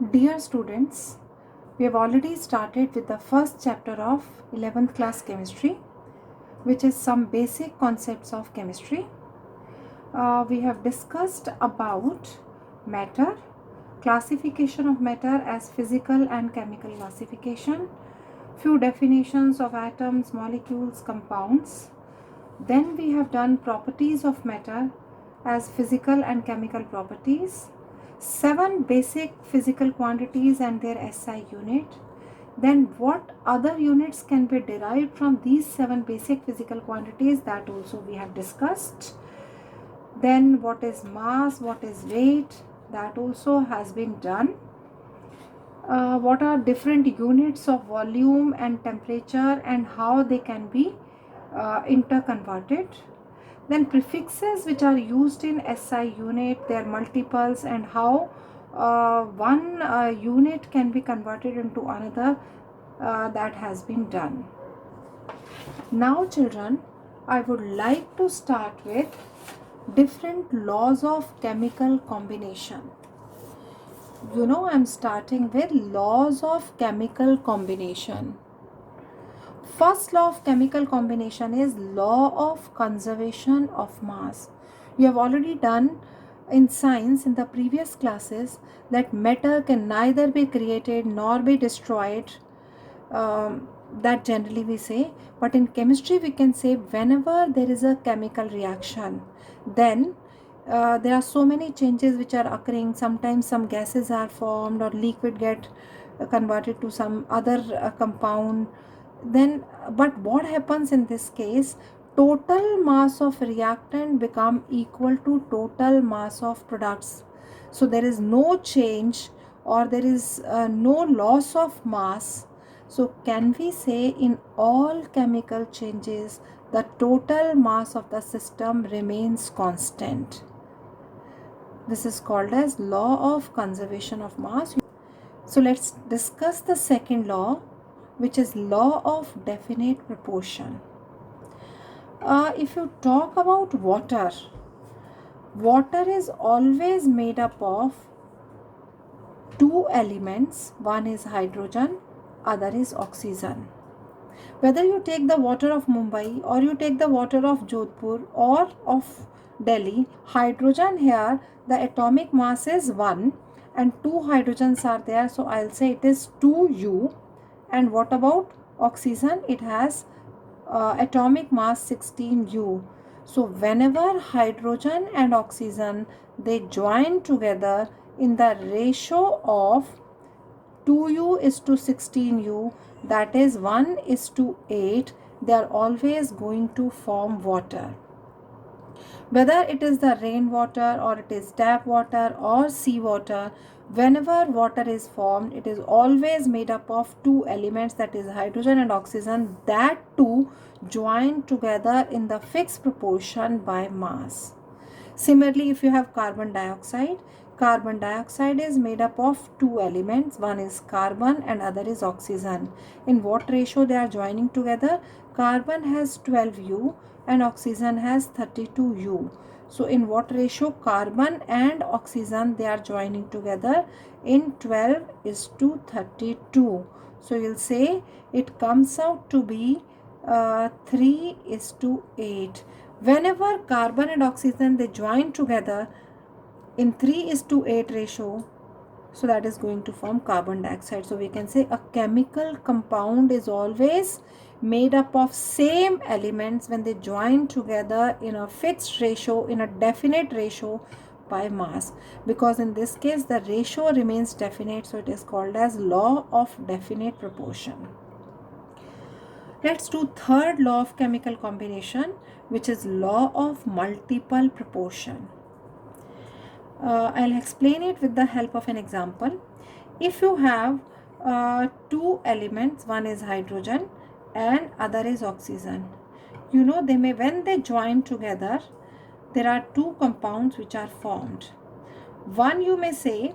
Dear students, we have already started with the first chapter of 11th class chemistry, which is some basic concepts of chemistry. We have discussed about matter, classification of matter as physical and chemical classification, few definitions of atoms, molecules, compounds. Then we have done properties of matter as physical and chemical properties, 7 basic physical quantities and their SI unit. Then what other units can be derived from these 7 basic physical quantities, that also we have discussed. Then what is mass, what is weight, that also has been done. What are different units of volume and temperature and how they can be interconverted. Then prefixes which are used in SI unit, their multiples, and how one unit can be converted into another, that has been done. Now children, I would like to start with different laws of chemical combination. I'm starting with laws of chemical combination. First law of chemical combination is law of conservation of mass. You have already done in science in the previous classes that matter can neither be created nor be destroyed. That generally we say, but in chemistry we can say whenever there is a chemical reaction, then there are so many changes which are occurring. Sometimes some gases are formed or liquid get converted to some other compound. Then but what happens in this case, total mass of reactant become equal to total mass of products. So there is no change or there is no loss of mass. So can we say in all chemical changes the total mass of the system remains constant? This is called as law of conservation of mass. So let's discuss the second law, which is law of definite proportion. If you talk about water, water is always made up of two elements. One is hydrogen, other is oxygen. Whether you take the water of Mumbai or you take the water of Jodhpur or of Delhi, hydrogen here, the atomic mass is 1 and 2 hydrogens are there. So I'll say it is 2U. And what about oxygen? It has atomic mass 16U. So whenever hydrogen and oxygen, they join together in the ratio of 2U is to 16U, that is 1 is to 8, they are always going to form water. Whether it is the rainwater or it is tap water or sea water, whenever water is formed, it is always made up of two elements, that is hydrogen and oxygen, that two join together in the fixed proportion by mass. Similarly, if you have carbon dioxide is made up of two elements, one is carbon and other is oxygen. In what ratio they are joining together? Carbon has 12U and oxygen has 32U. So in what ratio? Carbon and oxygen, they are joining together in 12 is to 32. So you'll say it comes out to be 3 is to 8. Whenever carbon and oxygen, they join together in 3 is to 8 ratio, so that is going to form carbon dioxide. So we can say a chemical compound is always made up of same elements when they join together in a fixed ratio, in a definite ratio by mass, because in this case the ratio remains definite, so it is called as law of definite proportion. Let's do third law of chemical combination, which is law of multiple proportion. I'll explain it with the help of an example. If you have two elements, one is hydrogen and other is oxygen, they may, when they join together, there are two compounds which are formed. One you may say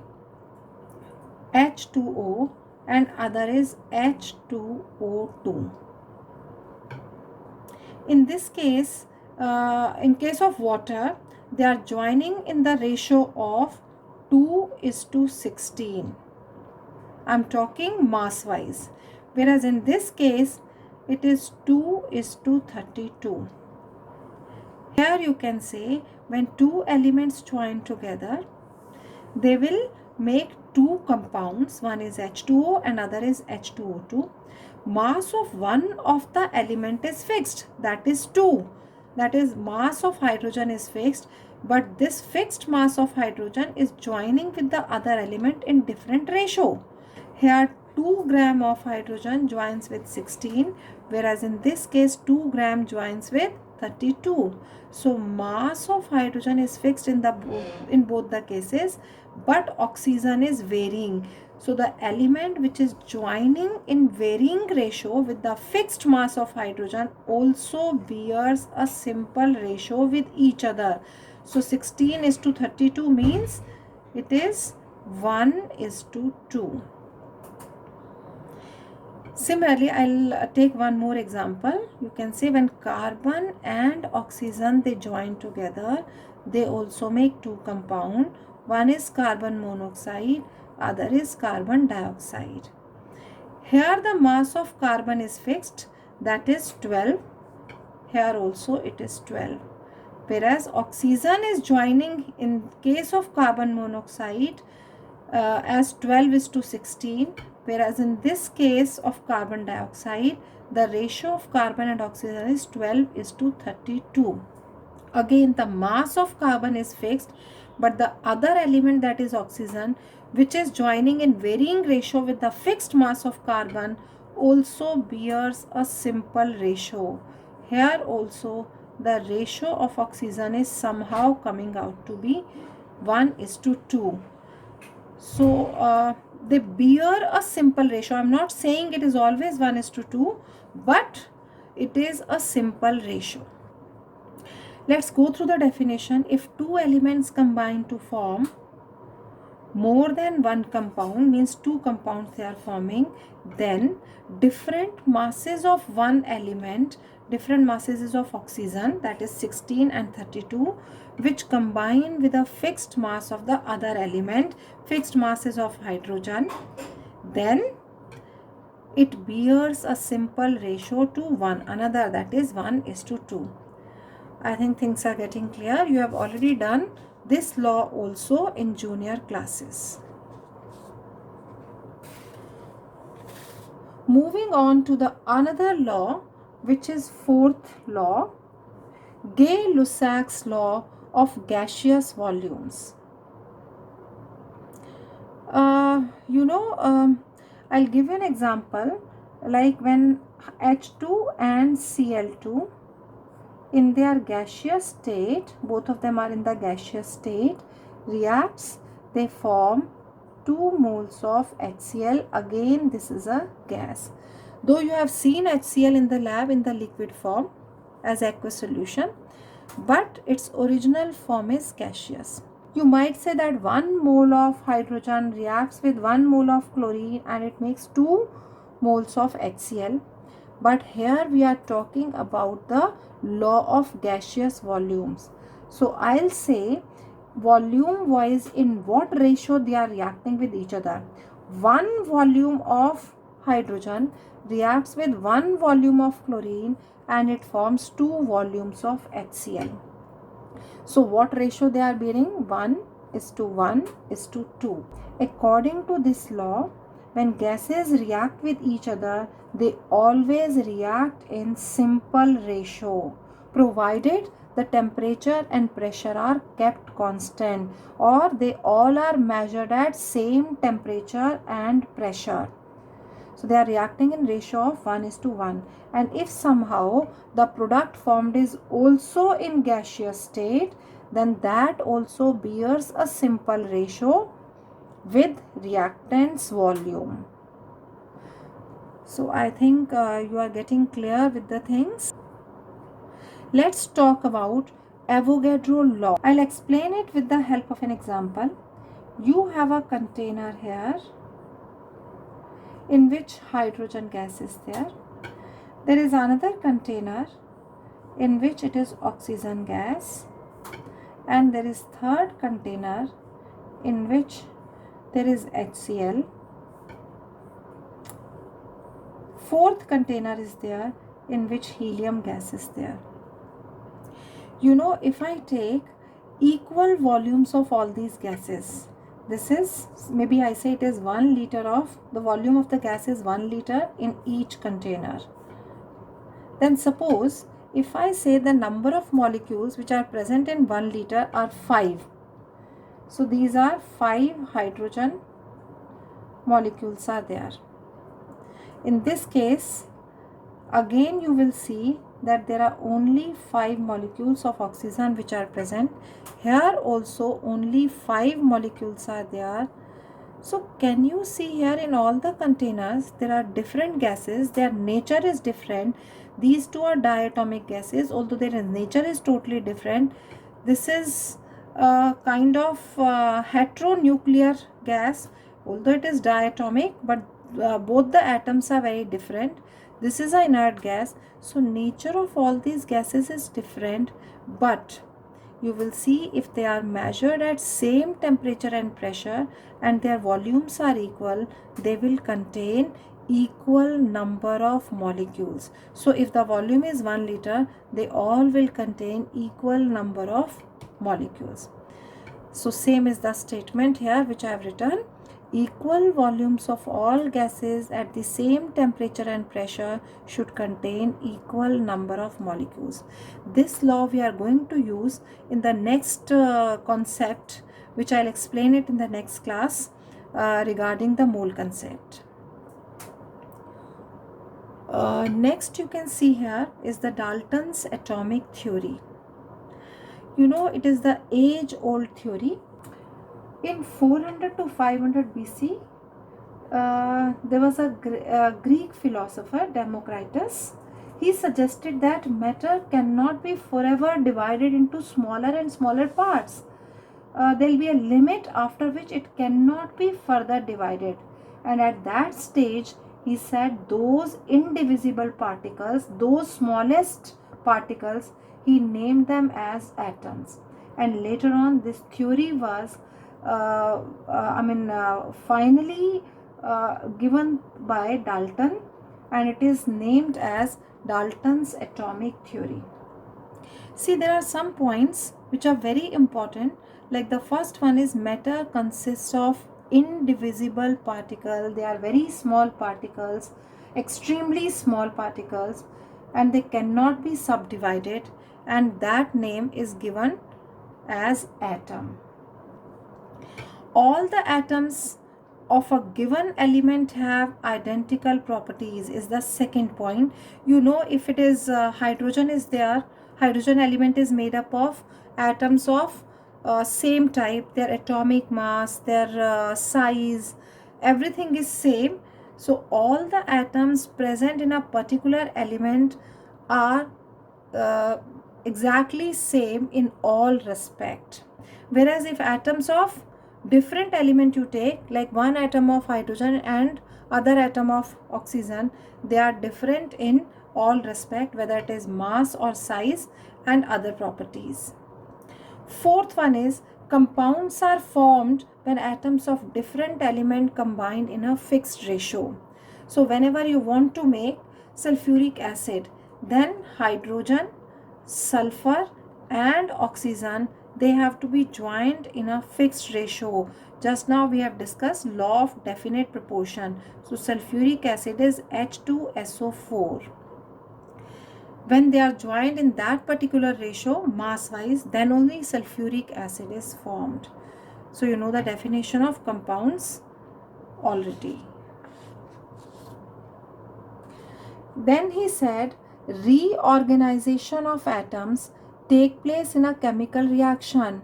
H2O and other is H2O2. In this case, in case of water, they are joining in the ratio of 2 is to 16. I'm talking mass wise. Whereas in this case, it is 2:32. Here you can say when two elements join together, they will make two compounds. One is H2O and other is H2O2. Mass of one of the element is fixed, that is 2. That is, mass of hydrogen is fixed, but this fixed mass of hydrogen is joining with the other element in different ratio. Here 2 gram of hydrogen joins with 16, whereas in this case 2 gram joins with 32. So mass of hydrogen is fixed in both the cases, but oxygen is varying. So the element which is joining in varying ratio with the fixed mass of hydrogen also bears a simple ratio with each other. So 16:32 means it is 1:2. Similarly, I'll take one more example. You can say when carbon and oxygen they join together, they also make two compound. One is carbon monoxide, other is carbon dioxide. Here the mass of carbon is fixed, that is 12. Here also it is 12. Whereas oxygen is joining in case of carbon monoxide as 12:16, whereas in this case of carbon dioxide, the ratio of carbon and oxygen is 12:32. Again, the mass of carbon is fixed, but the other element, that is oxygen, which is joining in varying ratio with the fixed mass of carbon, also bears a simple ratio. Here also the ratio of oxygen is somehow coming out to be 1:2. So they bear a simple ratio. I'm not saying it is always 1:2, but it is a simple ratio. Let's go through the definition. If two elements combine to form more than one compound, means two compounds they are forming, then different masses of one element, different masses is of oxygen, that is 16 and 32, which combine with a fixed mass of the other element, fixed masses of hydrogen, then it bears a simple ratio to one another, that is 1:2. I think things are getting clear. You have already done this law also in junior classes. Moving on to the another law, which is fourth law, Gay-Lussac's law of gaseous volumes. I'll give an example, like when H2 and Cl2 in their gaseous state, both of them are in the gaseous state, reacts, they form 2 moles of HCl. Again, this is a gas. Though you have seen HCl in the lab in the liquid form as aqueous solution, but its original form is gaseous. You might say that 1 mole of hydrogen reacts with 1 mole of chlorine and it makes 2 moles of HCl. But here we are talking about the law of gaseous volumes. So I'll say volume wise in what ratio they are reacting with each other. 1 volume of hydrogen reacts with 1 volume of chlorine and it forms 2 volumes of HCl. So what ratio they are bearing? 1:1:2. According to this law, when gases react with each other, they always react in simple ratio, provided the temperature and pressure are kept constant, or they all are measured at same temperature and pressure. So they are reacting in ratio of 1:1. And if somehow the product formed is also in gaseous state, then that also bears a simple ratio with reactant's volume. So I think you are getting clear with the things. Let's talk about Avogadro law. I'll explain it with the help of an example. You have a container here in which hydrogen gas is there. There is another container in which it is oxygen gas, and there is third container in which there is HCl, fourth container is there in which helium gas is there. You know, if I take equal volumes of all these gases, this is, maybe I say it is 1 liter of, the volume of the gas is 1 liter in each container. Then suppose if I say the number of molecules which are present in 1 liter are 5. So these are 5 hydrogen molecules are there. In this case, again you will see that there are only 5 molecules of oxygen which are present. Here also only 5 molecules are there. So can you see here in all the containers there are different gases, their nature is different. These two are diatomic gases, although their nature is totally different. This is a kind of heteronuclear gas, although it is diatomic, but both the atoms are very different. This is an inert gas. So nature of all these gases is different, but you will see if they are measured at same temperature and pressure and their volumes are equal, they will contain equal number of molecules. So if the volume is 1 liter, they all will contain equal number of molecules. So same is the statement here which I have written. Equal volumes of all gases at the same temperature and pressure should contain equal number of molecules. This law we are going to use in the next concept, which I'll explain it in the next class regarding the mole concept. Next you can see here is the Dalton's atomic theory. You know, it is the age-old theory. In 400 to 500 BC, there was a Greek philosopher, Democritus. He suggested that matter cannot be forever divided into smaller and smaller parts. There will be a limit after which it cannot be further divided. And at that stage, he said those indivisible particles, those smallest particles, he named them as atoms. And later on, this theory was finally given by Dalton, and it is named as Dalton's atomic theory. See, there are some points which are very important. Like the first one is matter consists of indivisible particles. They are very small particles, extremely small particles, and they cannot be subdivided, and that name is given as atom. All the atoms of a given element have identical properties is the second point. You know, if it is hydrogen is there, hydrogen element is made up of atoms of same type, their atomic mass, their size, everything is same. So all the atoms present in a particular element are exactly same in all respect. Whereas if atoms of different element you take, like one atom of hydrogen and other atom of oxygen, they are different in all respect, whether it is mass or size and other properties. Fourth one is compounds are formed when atoms of different element combined in a fixed ratio. So whenever you want to make sulfuric acid, then hydrogen, sulfur and oxygen, they have to be joined in a fixed ratio. Just now we have discussed law of definite proportion. So sulfuric acid is H2SO4. When they are joined in that particular ratio, mass wise, then only sulfuric acid is formed. So you know the definition of compounds already. Then he said reorganization of atoms take place in a chemical reaction.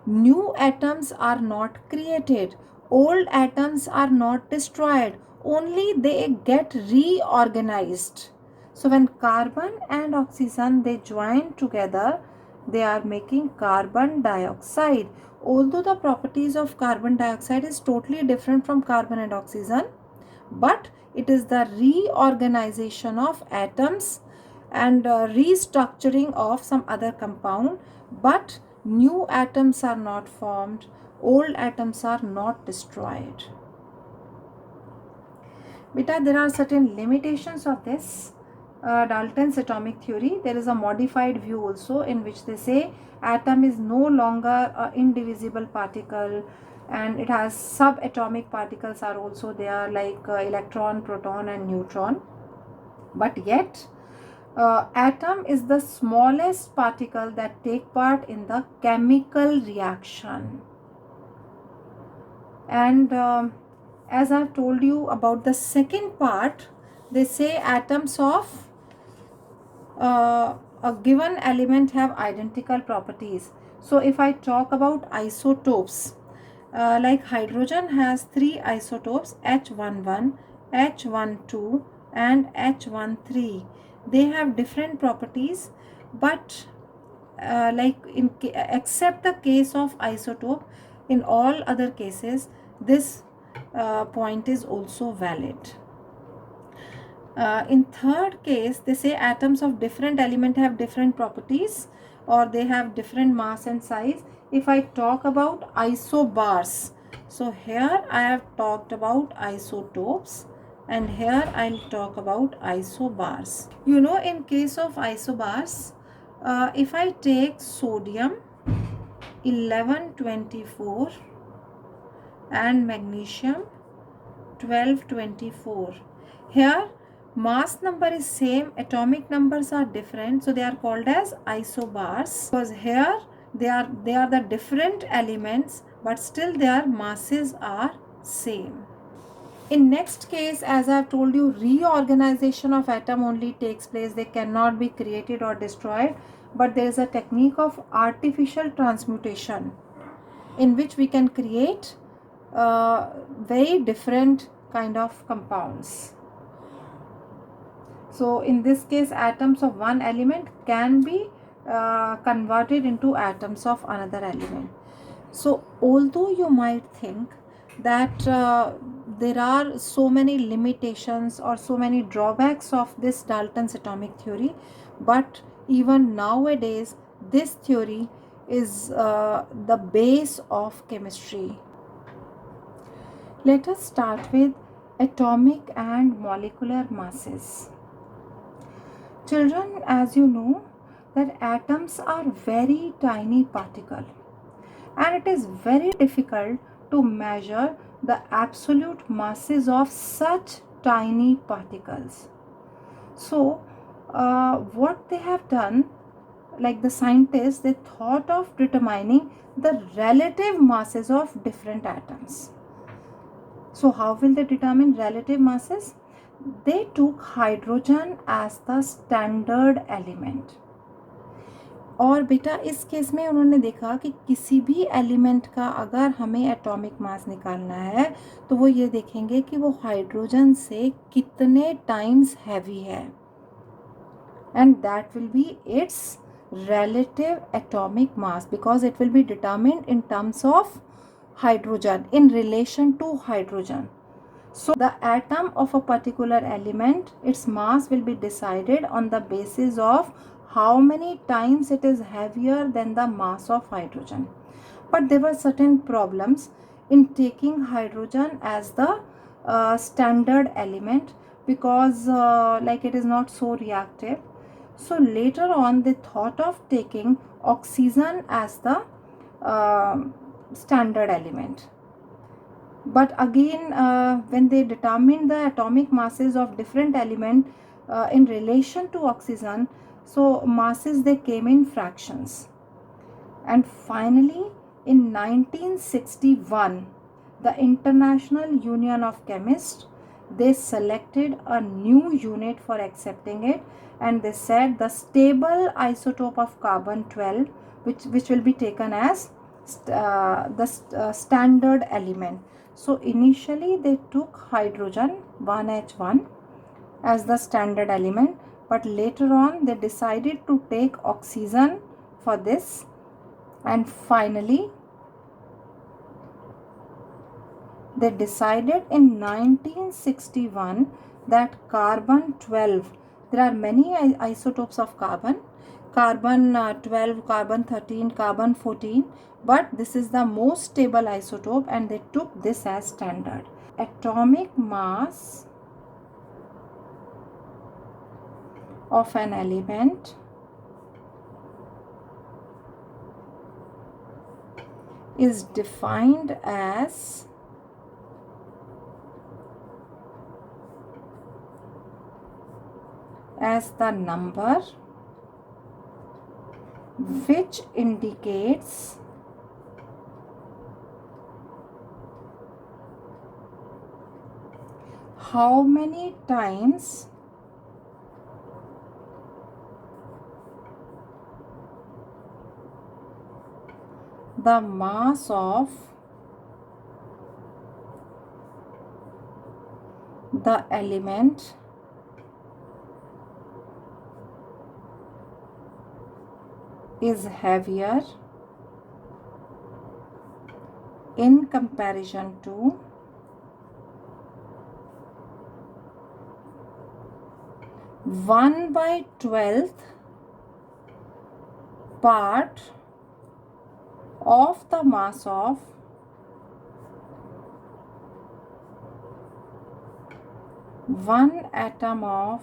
New atoms are not created. Old atoms are not destroyed. Only they get reorganized. So when carbon and oxygen they join together, they are making carbon dioxide. Although the properties of carbon dioxide is totally different from carbon and oxygen, but it is the reorganization of atoms and restructuring of some other compound, but new atoms are not formed, old atoms are not destroyed. Beta, there are certain limitations of this Dalton's atomic theory. There is a modified view also in which they say atom is no longer an indivisible particle, and it has subatomic particles are also there, like electron, proton and neutron. But yet atom is the smallest particle that take part in the chemical reaction. And as I've told you about the second part, they say atoms of a given element have identical properties. So if I talk about isotopes, like hydrogen has three isotopes, H11, H12 and H13. They have different properties, but except the case of isotope, in all other cases this point is also valid. In third case, they say atoms of different element have different properties, or they have different mass and size. If I talk about isobars, so here I have talked about isotopes, and here I'll talk about isobars. You know, in case of isobars, if I take sodium 1124 and magnesium 1224, here mass number is same, atomic numbers are different, so they are called as isobars, because here they are the different elements, but still their masses are same. In next case, as I have told you, reorganization of atom only takes place. They cannot be created or destroyed, but there is a technique of artificial transmutation in which we can create very different kind of compounds. So in this case, atoms of one element can be converted into atoms of another element. So although you might think that there are so many limitations or so many drawbacks of this Dalton's atomic theory, but even nowadays this theory is the base of chemistry. Let us start with atomic and molecular masses. Children, as you know, that atoms are very tiny particle, and it is very difficult to measure the absolute masses of such tiny particles. So what they have done, like the scientists, they thought of determining the relative masses of different atoms. So how will they determine relative masses? They took hydrogen as the standard element. और बेटा इस case में उन्होंने देखा कि किसी भी element का अगर हमें एटॉमिक मास निकालना है तो वो ये देखेंगे कि वो हाइड्रोजन से कितने टाइम्स हैवी है, and that will be it's relative atomic mass, because it will be determined in terms of hydrogen, in relation to hydrogen. So the atom of a particular element, its mass will be decided on the basis of how many times it is heavier than the mass of hydrogen. But there were certain problems in taking hydrogen as the standard element, because like it is not so reactive. So later on they thought of taking oxygen as the standard element. But again, when they determined the atomic masses of different element in relation to oxygen, so masses they came in fractions. And finally in 1961, the International Union of Chemists, they selected a new unit for accepting it, and they said the stable isotope of carbon 12, which will be taken as the standard element. So initially they took hydrogen 1H1 as the standard element, but later on they decided to take oxygen for this, and finally they decided in 1961 that carbon 12, there are many isotopes of carbon, carbon 12, carbon 13, carbon 14, but this is the most stable isotope, and they took this as standard. Atomic mass of an element is defined as the number which indicates how many times the mass of the element is heavier in comparison to 1/12th part of the mass of one atom of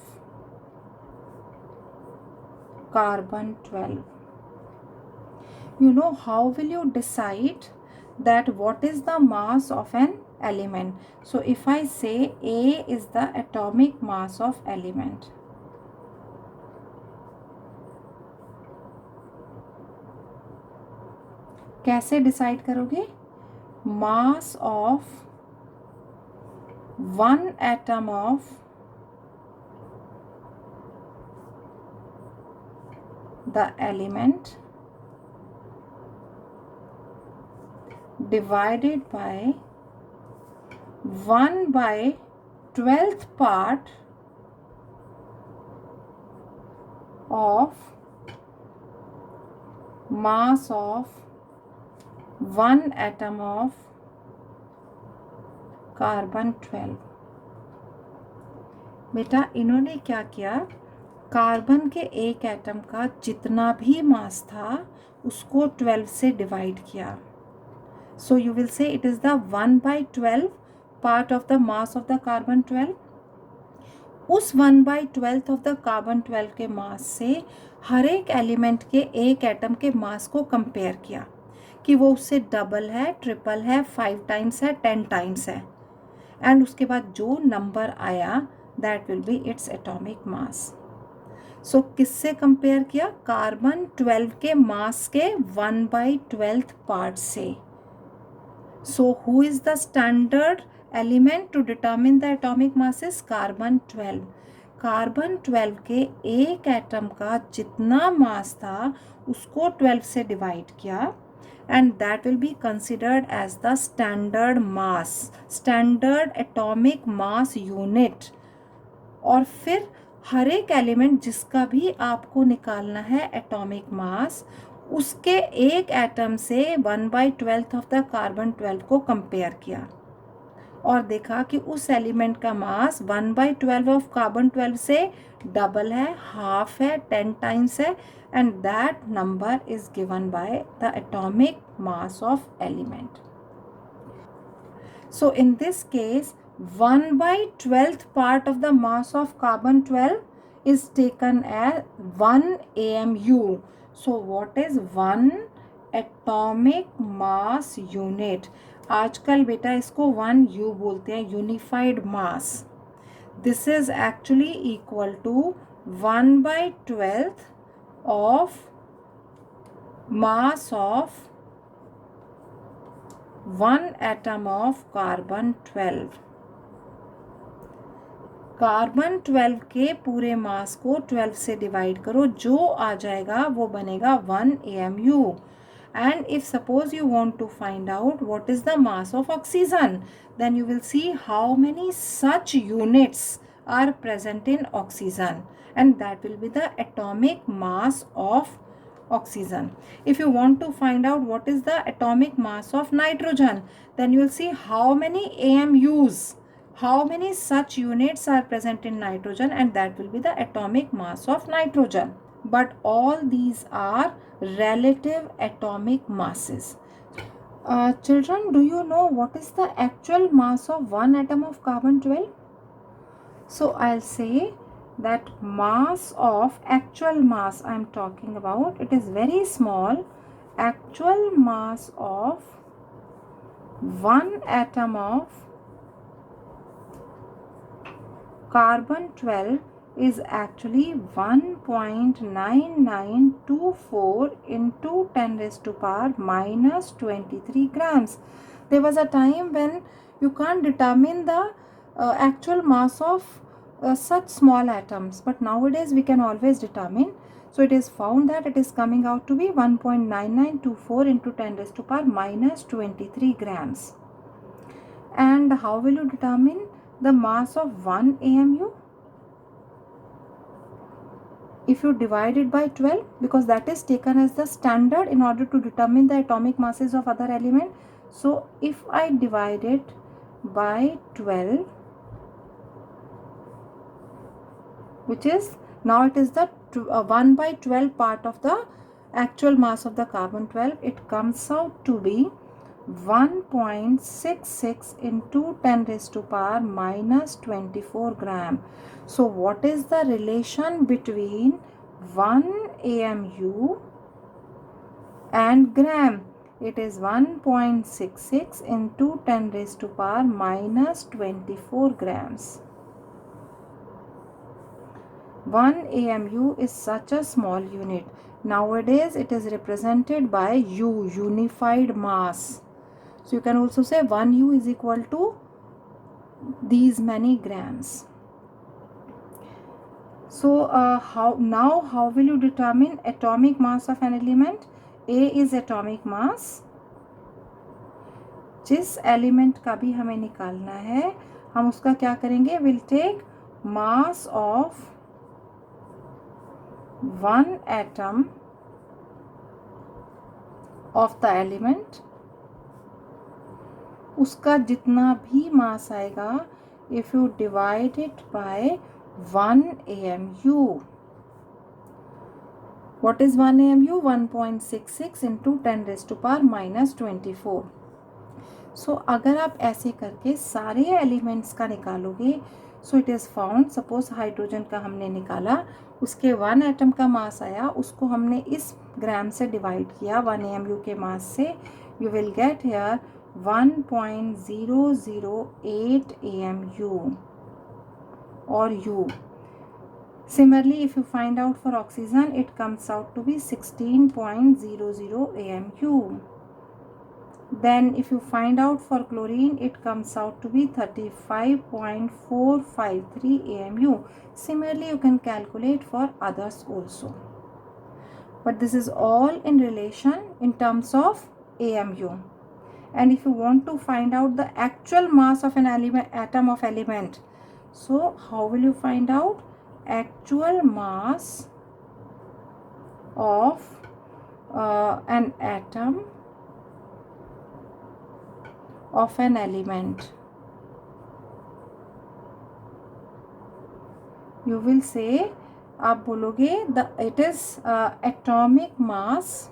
carbon 12. You know, how will you decide that what is the mass of an element? So if I say A is the atomic mass of element, कैसे decide करोगे? मास of one atom of the element divided by 1/12th part of mass of one atom of carbon 12। बेटा इन्होंने क्या किया, carbon के एक atom का जितना भी मास था उसको 12 से डिवाइड किया। So you will say it is the 1/12 part of the mass of the carbon 12. उस 1/12 of the carbon 12 के मास से हर एक एलिमेंट के एक एटम के मास को कंपेयर किया कि वो उससे डबल है, ट्रिपल है, 5 टाइम्स है, 10 टाइम्स है, एंड उसके बाद जो नंबर आया that will be its atomic mass. So किससे कंपेयर किया? कार्बन 12 के मास के 1/12th पार्ट से। So who is the standard element to determine the atomic mass is carbon 12. Carbon 12 के एक एटम का जितना मास था उसको 12 से डिवाइड किया and that will be considered as the standard mass, standard atomic mass unit। और फिर हर एक एलिमेंट जिसका भी आपको निकालना है एटॉमिक मास, उसके एक एटम से 1/12 ऑफ द कार्बन 12 को कंपेयर किया और देखा कि उस एलिमेंट का मास 1/12 ऑफ कार्बन 12 से डबल है, हाफ है, 10 टाइम्स है, and that number is given by the atomic mass of element. So in this case 1/12th part of the mass of carbon 12 is taken as 1 AMU. So what is 1 atomic mass unit? आजकल बेटा इसको 1 U बोलते हैं, unified mass. This is actually equal to 1/12th of mass of one atom of carbon 12। Carbon 12 के पूरे मास को 12 से divide करो, जो आ जाएगा वो बनेगा 1 AMU। And if suppose you want to find out what is the mass of oxygen, then you will see how many such units are present in oxygen and that will be the atomic mass of oxygen. If you want to find out what is the atomic mass of nitrogen, then you will see how many AMUs, how many such units are present in nitrogen, and that will be the atomic mass of nitrogen. But all these are relative atomic masses. Children, do you know what is the actual mass of one atom of carbon 12? So I'll say that mass of actual mass I am talking about, it is very small. Actual mass of one atom of carbon 12 is actually 1.9924 into 10 raised to power minus 23 grams. There was a time when you can't determine the actual mass of such small atoms, but nowadays we can always determine. So it is found that it is coming out to be 1.9924 into 10 raised to power minus 23 grams. And how will you determine the mass of 1 AMU? If you divide it by 12, because that is taken as the standard in order to determine the atomic masses of other element. So if I divide it by 12, which is, now it is the 1 by 12 part of the actual mass of the carbon 12, it comes out to be 1.66 into 10 raised to power minus 24 gram. So what is the relation between 1 AMU and gram? It is 1.66 into 10 raised to power minus 24 grams. 1 AMU is such a small unit. Nowadays it is represented by U, unified mass. So you can also say 1 U is equal to these many grams. So how will you determine atomic mass of an element? A is atomic mass. जिस element का भी हमें निकालना है, हम उसका क्या करेंगे? Will take mass of one atom of the element, उसका जितना भी मास आएगा, if you divide it by 1 AMU. What is 1 AMU? 1.66 into 10 raised to power minus 24. So अगर आप ऐसे करके सारे एलिमेंट्स का निकालोगे, so it is found, suppose hydrogen का हमने निकाला, उसके 1 एटम का मास आया, उसको हमने इस ग्राम से डिवाइड किया 1 AMU के मास से, you will get here 1.008 AMU or U. Similarly, if you find out for oxygen, it comes out to be 16.00 AMU. Then if you find out for chlorine, it comes out to be 35.453 AMU. Similarly, you can calculate for others also. But this is all in relation in terms of AMU. And if you want to find out the actual mass of an atom of element, so how will you find out? Actual mass of an atom of an element. You will say, आप बोलोगे it is atomic mass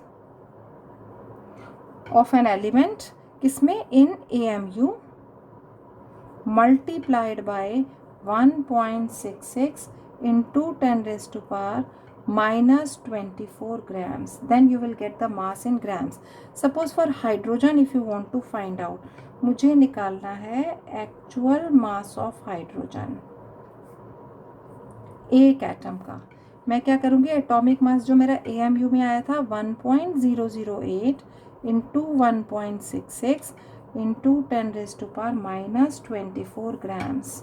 of an element, किसमें? In AMU, multiplied by 1.66 into 10 raised to power minus 24 grams. Then you will get the mass in grams. Suppose for hydrogen, if you want to find out, मुझे निकालना है actual mass of hydrogen एक atom का, मैं क्या करूँगी? Atomic mass जो मेरा AMU में आया था 1.008 into 1.66 into 10 raised to power minus 24 grams.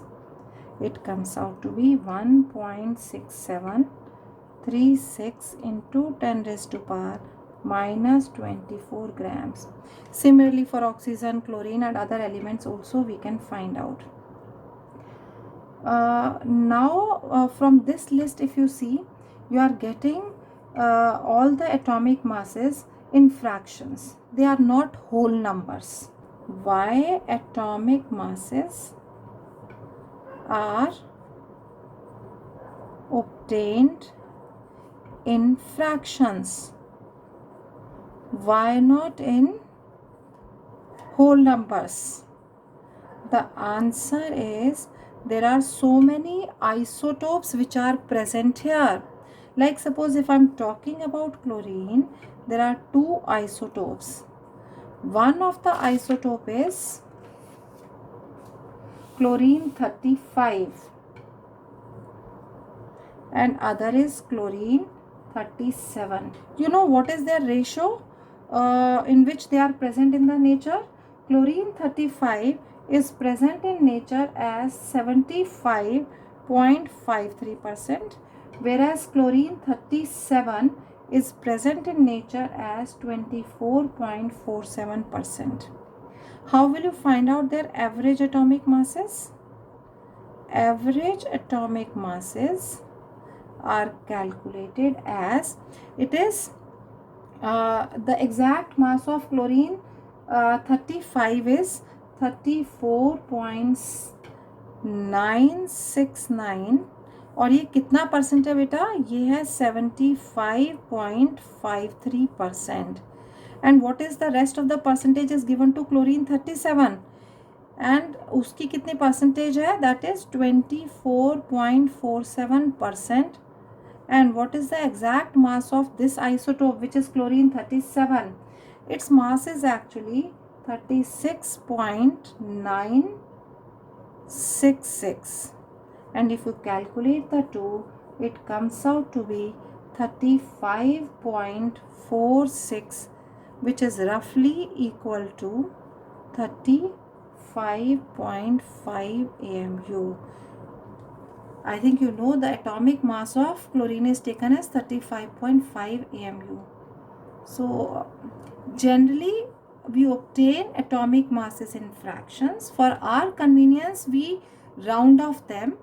It comes out to be 1.6736 into 10 raised to power minus 24 grams. Similarly, for oxygen, chlorine and other elements also we can find out. Now from this list, if you see, you are getting all the atomic masses in fractions. They are not whole numbers. Why atomic masses are obtained in fractions? Why not in whole numbers? The answer is there are so many isotopes which are present here. Like suppose if I'm talking about chlorine, there are two isotopes. One of the isotope is chlorine 35 and other is chlorine 37. You know what is their ratio in which they are present in the nature? Chlorine 35 is present in nature as 75.53%, whereas chlorine 37 is present in nature as 24.47%. How will you find out their average atomic masses? Average atomic masses are calculated as, it is the exact mass of chlorine 35 is 34.969 और ये कितना percent है बेटा? ये है 75.53%. and what is the rest of the percentage is given to chlorine 37 and उसकी कितनी percentage है? that is 24.47%. and what is the exact mass of this isotope which is chlorine 37? its mass is actually 36.966 and if you calculate the two, it comes out to be 35.46, which is roughly equal to 35.5 AMU. I think you know the atomic mass of chlorine is taken as 35.5 AMU. So generally we obtain atomic masses in fractions. For our convenience we round off them.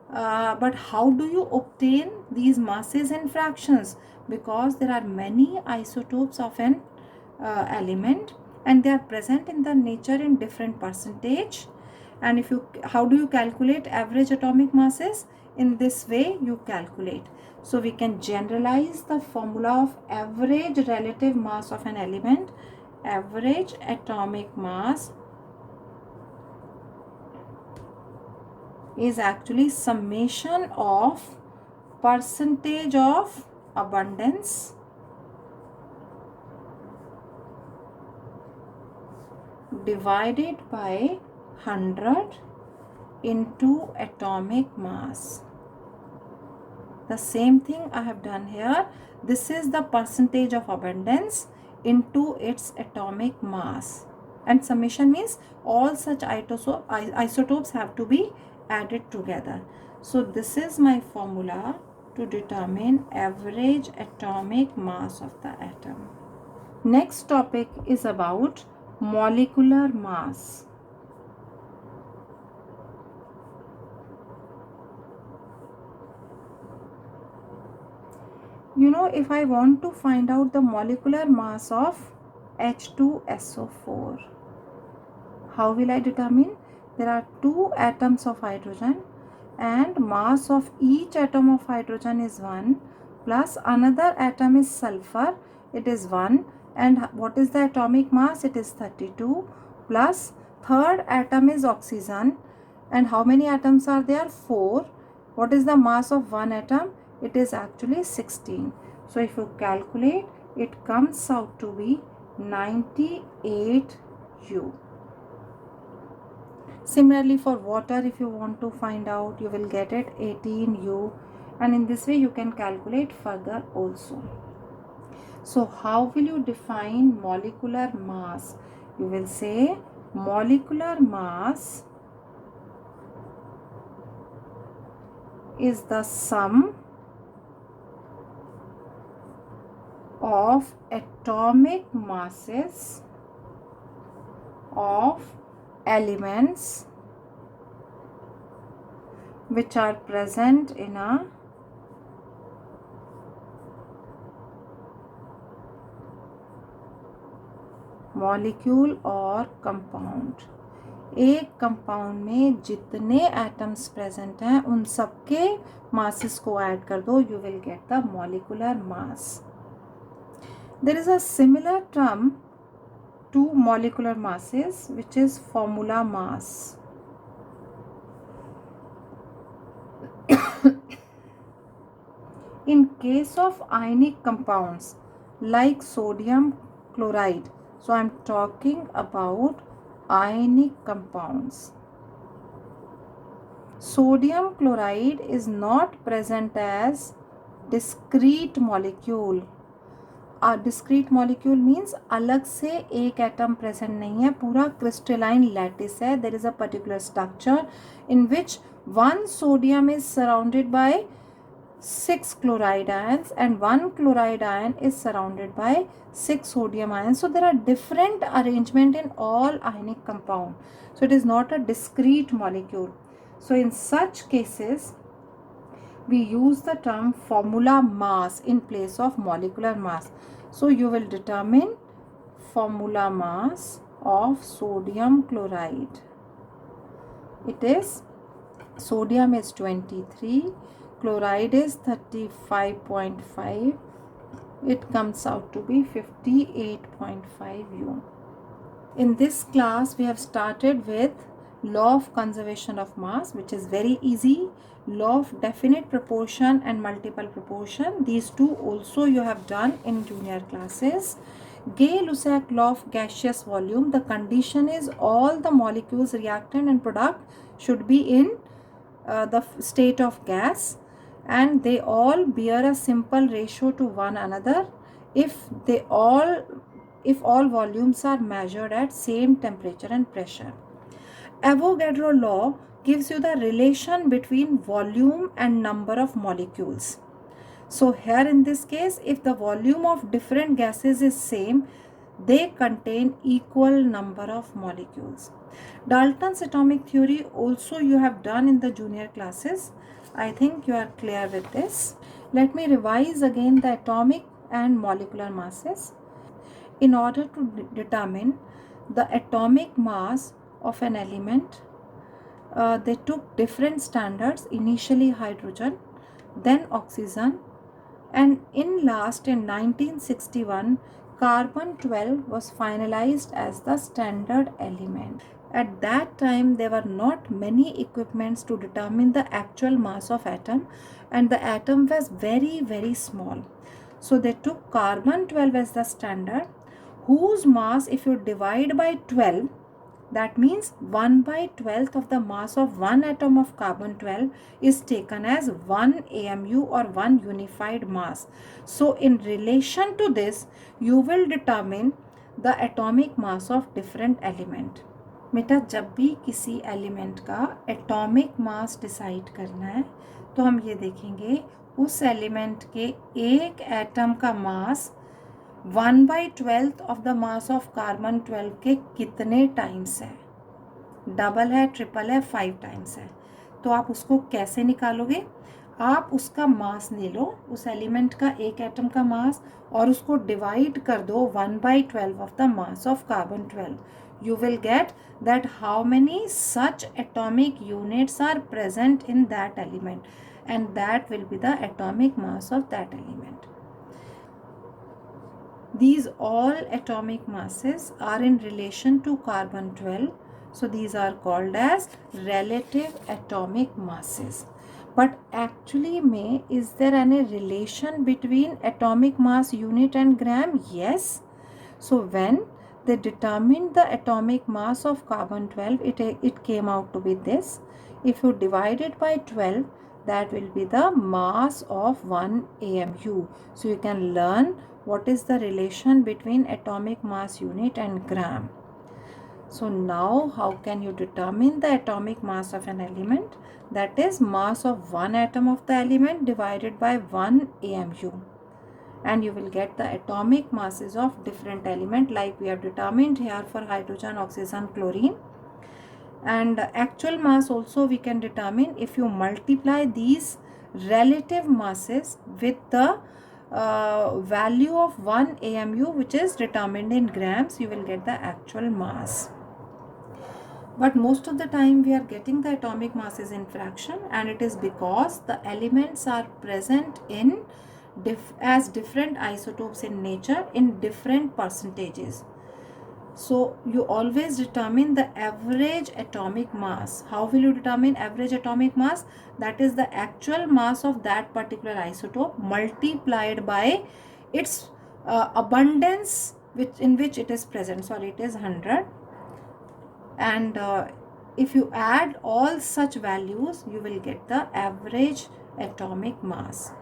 But how do you obtain these masses in fractions? Because there are many isotopes of an element and they are present in the nature in different percentage. And if you, how do you calculate average atomic masses? In this way you calculate. So we can generalize the formula of average relative mass of an element. Average atomic mass is actually summation of percentage of abundance divided by 100 into atomic mass. The same thing I have done here. This is the percentage of abundance into its atomic mass, and summation means all such isotopes have to be added together. So this is my formula to determine average atomic mass of the atom. Next topic is about molecular mass. You know, if I want to find out the molecular mass of H2SO4, how will I determine? There are two atoms of hydrogen and mass of each atom of hydrogen is 1 plus another atom is sulfur, it is 1, and what is the atomic mass? It is 32 plus third atom is oxygen, and how many atoms are there? 4. What is the mass of one atom? It is actually 16. So if you calculate, it comes out to be 98 U. Similarly for water, if you want to find out, you will get it 18 U, and in this way you can calculate further also. So how will you define molecular mass? You will say molecular mass is the sum of atomic masses of elements which are present in a molecule or compound. एक compound में जितने atoms present हैं उन सबके masses को add कर दो, you will get the molecular mass. There is a similar term two molecular masses, which is formula mass. In case of ionic compounds like sodium chloride, so I am talking about ionic compounds. Sodium chloride is not present as discrete molecule. A discrete molecule means अलग से एक atom present नहीं है, पूरा crystalline lattice है. There is a particular structure in which one sodium is surrounded by 6 chloride ions and one chloride ion is surrounded by 6 sodium ions. So there are different arrangement in all ionic compound. So it is not a discrete molecule. So in such cases, we use the term formula mass in place of molecular mass. So you will determine formula mass of sodium chloride. It is, sodium is 23, chloride is 35.5. It comes out to be 58.5 U. In this class, we have started with law of conservation of mass, which is very easy. Law of definite proportion and multiple proportion, these two also you have done in junior classes. Gay-Lussac law of gaseous volume, the condition is all the molecules, reactant and product should be in the state of gas, and they all bear a simple ratio to one another if all volumes are measured at same temperature and pressure. Avogadro law gives you the relation between volume and number of molecules. So here in this case, if the volume of different gases is same, they contain equal number of molecules. Dalton's atomic theory also you have done in the junior classes. I think you are clear with this. Let me revise again the atomic and molecular masses. In order to determine the atomic mass of an element, they took different standards, initially hydrogen, then oxygen, and in 1961 carbon 12 was finalized as the standard element. At that time there were not many equipments to determine the actual mass of atom, and the atom was very small. So they took carbon 12 as the standard, whose mass, if you divide by 12, that means 1/12 of the mass of one atom of carbon 12 is taken as 1 AMU or 1 unified mass. So in relation to this, you will determine the atomic mass of different element. बेटा जब भी किसी element का atomic mass decide करना है तो हम ये देखेंगे उस एलिमेंट के एक एटम का मास 1/12 of the mass of carbon 12 के कितने टाइम्स है. डबल है, ट्रिपल है, 5 टाइम्स है. तो आप उसको कैसे निकालोगे? आप उसका मास ले लो, उस एलिमेंट का एक एटम का मास, और उसको डिवाइड कर दो 1/12 of the mass of carbon 12. You will get that how many such atomic units are present in that element, and that will be the atomic mass of that element. These all atomic masses are in relation to carbon 12, so these are called as relative atomic masses. But actually is there any relation between atomic mass unit and gram? Yes. So when they determined the atomic mass of carbon 12, it came out to be this. If you divide it by 12, that will be the mass of 1 AMU. So you can learn what is the relation between atomic mass unit and gram. So now how can you determine the atomic mass of an element? That is mass of one atom of the element divided by 1 AMU. And you will get the atomic masses of different element like we have determined here for hydrogen, oxygen, chlorine. And actual mass also we can determine if you multiply these relative masses with the value of 1 AMU, which is determined in grams, you will get the actual mass. But most of the time we are getting the atomic masses in fraction, and it is because the elements are present in as different isotopes in nature in different percentages. So you always determine the average atomic mass. How will you determine average atomic mass? That is the actual mass of that particular isotope multiplied by its abundance in which it is present. Sorry, it is 100. And if you add all such values, you will get the average atomic mass.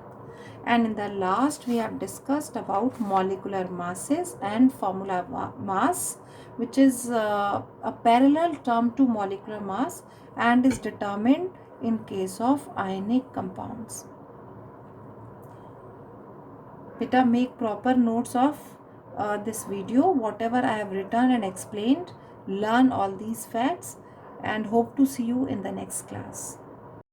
And in the last, we have discussed about molecular masses and formula mass, which is a parallel term to molecular mass and is determined in case of ionic compounds. Beta, make proper notes of this video, whatever I have written and explained. Learn all these facts and hope to see you in the next class.